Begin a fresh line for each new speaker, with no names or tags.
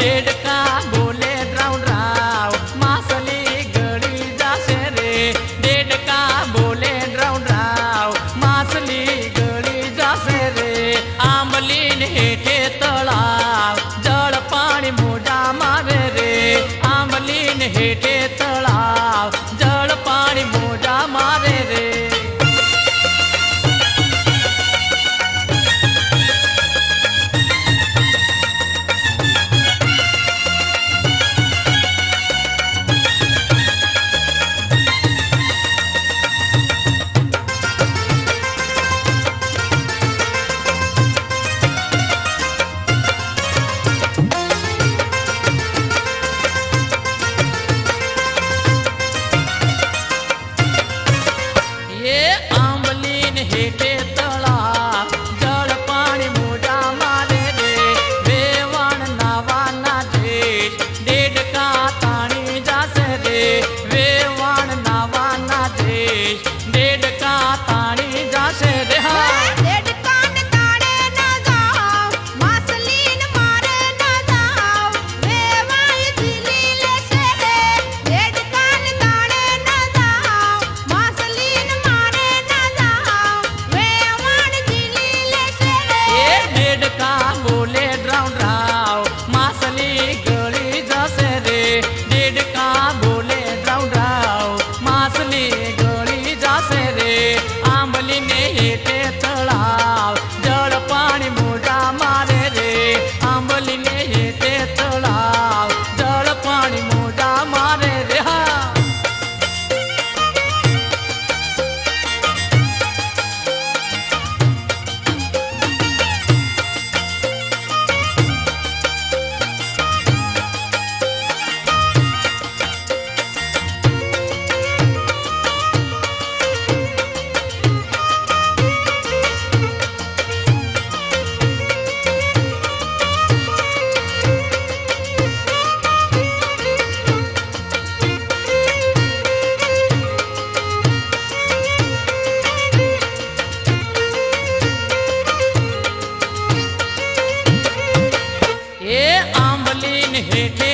डेडका बोले drive drive मासली गळी जासे रे डेडका बोले ड्राव ड्राव मासली गळी जासे रे आंबलीन हेठे तळाव जळ पाणी मोजा मारे रे आंबलीन हेठे तळाव जळ पाणी मोजा मारे रे ये आंबलीन हेठे तळाव जळ पाणी मोजा मारे रे वेवाण नावाना देश डेडका ताणी जासे रे वेवाण नावाना देश डेडका ताणी जासे रे हा
डेडकान ताणे न जाव मासलीन मारे न जाव वेवाय जिलीले शेरे डेडकान ताणे न जाव मासलीन मारे न जाव वेवाण जिलीले शेरे
ये डेडका बोले ड्राव ड्राव मासली गळी जासे रे डेडका बोले ड्राव ड्राव मासली गळी जासे रे आंबलीने हेठे तळाव जळ पाणी मोजा मारे रे आंबलीने हेठे तळाव जळ पाणी मोजा मारे रे हा ये आंबलीन हेठे